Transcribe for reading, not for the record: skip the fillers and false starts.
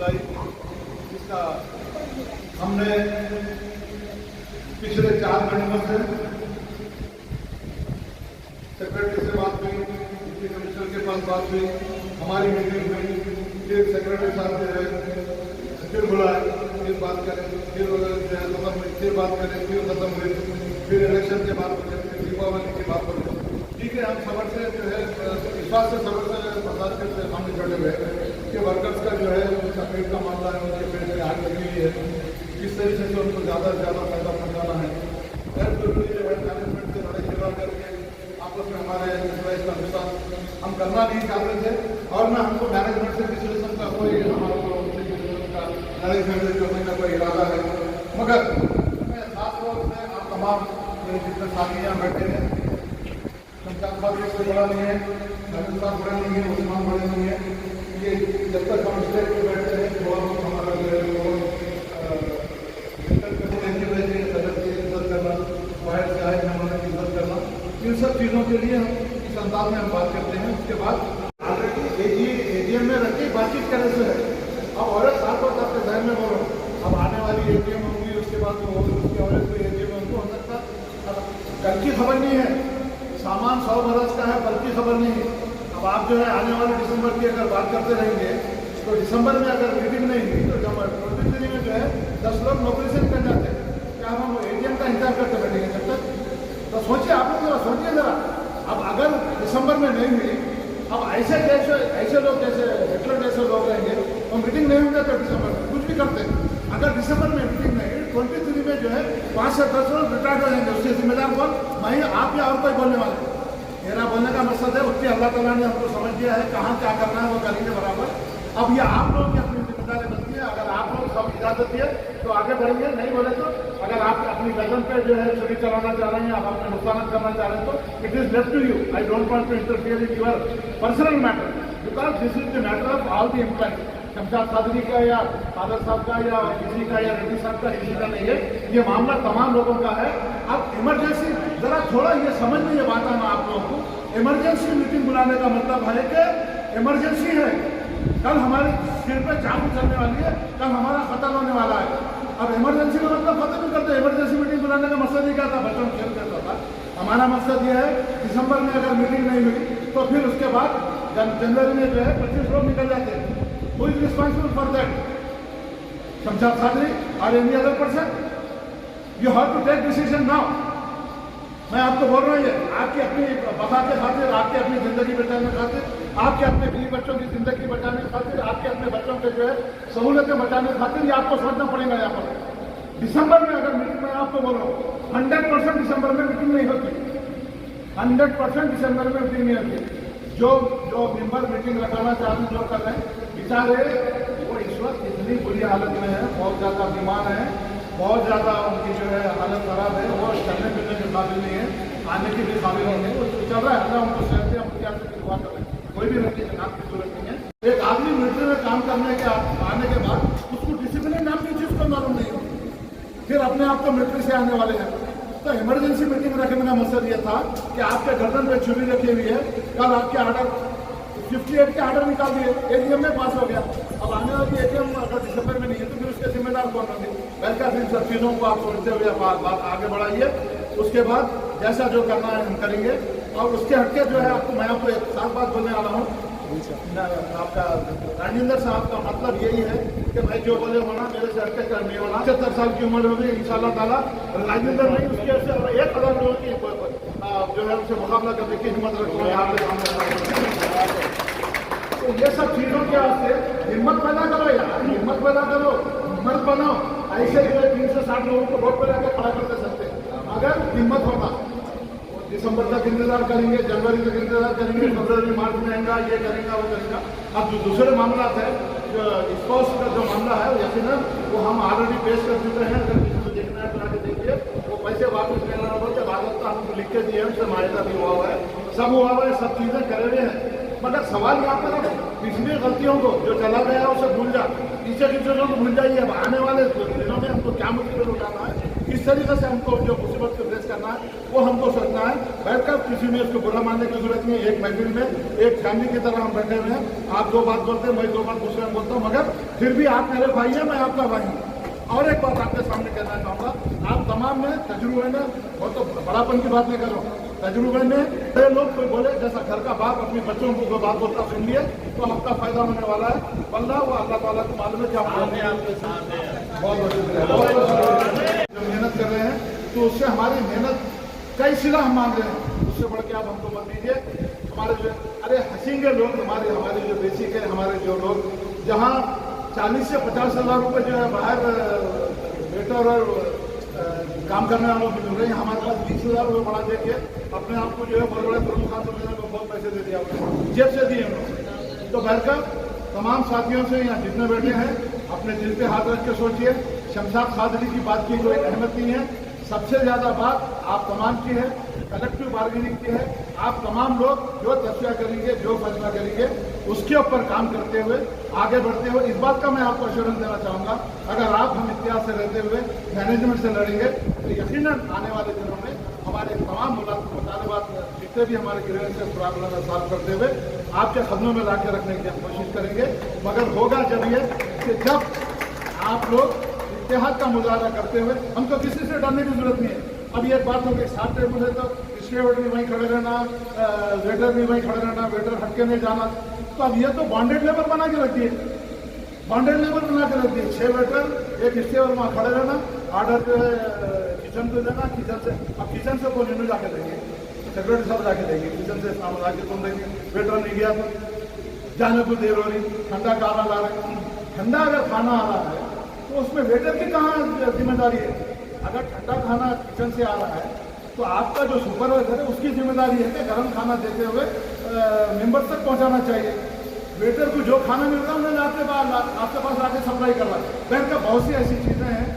जुलाई इसका हमने पिछले 4 महीनों से सेक्रेटरी से बात हुई, डिप्टी कमिश्नर के पास बात हुई, हमारी मीटिंग हुई, फिर सेक्रेटरी साहब जो है फिर बुलाए, फिर बात करें, फिर जो है खत्म हुई, फिर बात करें, फिर खत्म हुई, फिर इलेक्शन के बाद फिर दीपावली की बात होती। ठीक है, हम सबर से जो है इस बात से सबर से बर्दाश्त करते सामने खड़े हुए कि वर्कर्स का जो है उनका पेट का मामला है, उनके पेट में आग लगी हुई है, किस तरीके से उनको ज़्यादा से ज़्यादा फायदा पहुँचाना है। गैर जरूरी जो है मैनेजमेंट से लड़ाई झगड़ा करके आपस में हमारे एम्प्लॉइज का नुकसान हम करना नहीं चाहते थे और ना हमको मैनेजमेंट से डिस्कशन का कोई हमारे को का लड़ाई झगड़े करने का कोई इरादा है। मगर मैं खास तौर से आप तमाम मेरे जितने साथी यहाँ बैठे हैं, शमशाद साहब इससे बड़ा नहीं है, नवीन साहब बड़ा नहीं है, उस्मान बड़े नहीं है, ये जब तक हम स्टेज पर बैठे हैं थोड़ा बहुत हमारा जो है सदस्य की इज्जत करना, बाहर से आए मेहमानों की इज्जत करना, इन सब चीज़ों के लिए हम इस अंदाज में हम बात करते हैं। उसके बाद ऑलरेडी एजीएम में रख के बातचीत करने से है। अब और साथ और आपके जहन में बोलो, अब आने वाली एजीएम होंगी, उसके बाद जो होगी उसके और कोई एजीएम होंगी हो सकता। अब कल की खबर नहीं है, सामान 100 बरस का है, कल की खबर नहीं है। अब आप जो है आने वाले दिसंबर की अगर बात करते रहेंगे तो दिसंबर में अगर मीटिंग नहीं हुई तो जब 23 में जो है 10 लोग नौकरी से निकल जाते हैं। क्या हम एजीएम का इंतजार करते बैठेंगे जब तक? तो सोचिए, आप लोग जरा सोचिए जरा। अब अगर दिसंबर में नहीं हुई, अब ऐसे लोग जैसे हिटलर जैसे लोग रहेंगे तो मीटिंग नहीं होंगे तो दिसंबर में कुछ भी करते हैं। अगर दिसंबर में मीटिंग नहीं 23 में जो है 5 से 10 लोग रिटायर्ड हो जाएंगे, उससे जिम्मेदार कौन? मैं, आप या और कोई बोलने वाले? मेरा बोलने का मकसद है उसकी अल्लाह ताला ने हमको समझ दिया है कहाँ क्या करना है वो करेंगे बराबर। अब ये आप लोग की अपनी जिम्मेदारी बनती है। अगर आप लोग सब इजाजत दिए तो आगे बढ़ेंगे, नहीं बोले तो अगर आप अपनी गर्दन पे जो है छुरी चलाना चाह रहे हैं, आप अपने नुकसान करना चाह रहे हैं तो it is left to you. I don't want to interfere in your personal matter because this is the matter of all the employees. Shamshad Qadri का या फादर साहब का या किसी का या रेड्डी साहब का किसी का नहीं है, ये मामला तमाम लोगों का है। अब इमरजेंसी जरा थोड़ा ये समझ में ये बात आना आप लोगों को, इमरजेंसी मीटिंग बुलाने का मतलब है कि इमरजेंसी है, कल हमारे सिर पे जान चलने वाली है, कल हमारा खत्म होने वाला है। अब इमरजेंसी का मतलब खत्म नहीं करते। इमरजेंसी मीटिंग बुलाने का मकसद ही क्या था? बच्चों को खेल करता था। हमारा मकसद ये है दिसंबर में अगर मीटिंग नहीं हुई तो फिर उसके बाद जनवरी में जो है 25 लोग निकल जाते हैं। Who is responsible for that? Shamshad Qadri और any other person? You have to take decision now. मैं आपको बोल रहा हूँ, ये आपकी अपनी बका के खातिर, आपकी अपनी जिंदगी बचाने खातिर, आपके अपने बीवी बच्चों की जिंदगी बचाने खातिर, आपके अपने बच्चों के जो है सहूलतें बचाने खातिर ये आपको सोचना पड़ेगा। यहाँ पर दिसंबर में अगर मीटिंग, मैं आपको बोल रहा हूँ 100% दिसंबर में मीटिंग नहीं होती, 100% दिसंबर में मीटिंग नहीं होती। जो मेंबर मीटिंग रखाना चाहते जो कर रहे हैं बेचारे, वो इस वक्त इतनी बुरी हालत में है, बहुत ज़्यादा बीमार है, बहुत ज़्यादा उनकी जो है हालत खराब है, वो चलने फिरने के काबिल नहीं है, आने के भी काबिल नहीं है। वो चल रहा है, अल्लाह उनको सहते हम क्या दुआ कर रहे हैं, कोई भी व्यक्ति नाम की जरूरत नहीं है। एक आदमी मिलिट्री में काम करने के आने के बाद उसको डिसिप्लिन नाम की चीज़ को मालूम नहीं होती, फिर अपने आप को मिलिट्री से आने वाले हैं। तो इमरजेंसी मीटिंग रखने का मकसद ये था कि आपके गर्दन पे छुरी रखी हुई है, कल आपके ऑर्डर 58 के ऑर्डर निकाल दिए, एजीएम में पास हो गया। अब आने वाली एजीएम अगर दिसंबर में नहीं है तो फिर उसके जिम्मेदार कौन होंगे? वैसा फिर सब चीज़ों को आप सोचते हुए बात आगे बढ़ाइए। उसके बाद जैसा जो करना है हम करेंगे। और उसके हटके जो है मैं आपको एक साफ बात बोलने वाला हूँ। आपका राजेंद्र साहब का मतलब यही है कि भाई जो बोले होना मेरे से हटके कर नहीं होना। 75 साल की उम्र होगी इंशाल्लाह ताला राजेंद्र नहीं, उसके 1000 लोगों की जो है उनसे मुकाबला करने की हिम्मत रखो यहाँ पे सामने। तो ये सब चीज़ों के वास्ते हिम्मत पैदा करो यार, हिम्मत पैदा करो, हिम्मत बनाओ। ऐसे जो है 3 से 60 लोगों को वोट पे लाकर खड़ा करते सकते अगर हिम्मत होगा। दिसंबर तक इंतजार करेंगे, जनवरी तक इंतजार करेंगे, फरवरी मार्च में आएगा, ये करेगा वो करेगा। अब जो दूसरे मामला है, जो स्पाउस का जो मामला है यकीनन वो हम ऑलरेडी पेश कर चुके हैं। अगर किसी को देखना है तो आगे देखिए, वो पैसे वापस लेना होगा कि भारत का हमको लिख के दिए, उससे मायदा भी हुआ है, सब हुआ है, सब चीज़ें करे हुए हैं। मगर सवाल यहाँ पर है पिछली गलतियों को जो चला गया उसे भूल जा, पीछे की चीज़ों को भूल जाइए। अब आने वाले दिनों में हमको क्या मुश्किल उठाना है किस तरीके से हमको जो मुसीबत को फेस करना है वो हमको सोचना है। बैठकर किसी में उसको बुरा मानने की जरूरत नहीं है। एक महफिल में एक फैमिली की तरह हम बैठे हुए हैं। आप दो बात बोलते हैं, मैं दो बात दूसरे में बोलता हूँ, मगर फिर भी आप मेरे भाई हैं, मैं आपका भाई हूँ। और एक बात आपके सामने कहना चाहूँगा, आप तमाम में तजुर्बे में, और तो बड़ापन की बात नहीं कर रहा हूँ, तजुर्बे में बड़े लोग कोई बोले जैसा घर का बाप अपने बच्चों को कोई बात बोलता सुन लिए तो आपका फायदा होने वाला है। वल्लाह वो अल्लाह ताला को मालूम है क्या आपके साथ है। बहुत बहुत शुक्रिया, बहुत बहुत शुक्रिया। जो मेहनत कर रहे हैं तो उससे हमारी मेहनत कई सिला हम मांग रहे हैं, उससे बढ़ के आप हमको मत दीजिए। हमारे जो अरे हंसेंगे लोग, हमारे जो बेसिक है, हमारे जो लोग जहाँ 40 से 50 हज़ार रुपये जो है बाहर वेटर और काम करने वालों को मिल रहे हैं, हमारे पास 20,000 रुपये बढ़ा देके अपने आप को जो है बड़े बड़े प्रमुख खान को बहुत पैसे दे दिया, जेब से दिए उन्होंने। तो बैठकर तमाम साथियों से यहाँ जितने बैठे हैं अपने दिल पे हाथ रख के सोचिए, शमशाद कादरी की बात की कोई अहमियत नहीं है। सबसे ज़्यादा बात आप तमाम की है, कलेक्टिव बार्गेनिंग की है। आप तमाम लोग जो तस्वीर करेंगे, जो फैसला करेंगे, उसके ऊपर काम करते हुए आगे बढ़ते हुए, इस बात का मैं आपको एश्योरेंस देना चाहूँगा, अगर आप हम इतिहास से रहते हुए मैनेजमेंट से लड़ेंगे तो यकीनन आने वाले दिनों में हमारे तमाम मुतालबात जितने भी हमारे ग्रीवेंसेस प्रॉब्लम है सॉल्व करते हुए आपके कदमों में ला के रखने की हम कोशिश करेंगे। मगर होगा जब ये कि जब आप लोग इत्तेहाद का मुजाहरा करते हुए, हमको किसी से डरने की जरूरत नहीं है। अब ये बात हो गई 7 टेबल है तो स्टेवर भी वहीं खड़े रहना, वेटर भी वहीं खड़े रहना, वेटर हट के नहीं जाना। तो अब ये तो बॉन्डेड लेबर बना के रखिए, बॉन्डेड लेबर बना के रखिए। 6 वेटर एक स्टेवर वहाँ खड़े रहना, ऑर्डर जो है किचन पे देना, किचन से अब किचन से कौन इन्हें जाके देंगे, सेक्रेटरी साहब जाके देंगे, किचन से सामान ला के तुम देंगे। वेटर नहीं गया तो जाने को देर हो रही, ठंडा खाना ला रहे, ठंडा अगर खाना आ रहा है तो उसमें वेटर की कहाँ जिम्मेदारी है? अगर ठंडा खाना किचन से आ रहा है तो आपका जो सुपरवाइजर है उसकी जिम्मेदारी है कि गर्म खाना देते हुए मेंबर तक पहुंचाना चाहिए। वेटर को जो खाना मिल रहा है उन्हें आपके पास आके सप्लाई करवा। बैंक का बहुत सी ऐसी चीज़ें हैं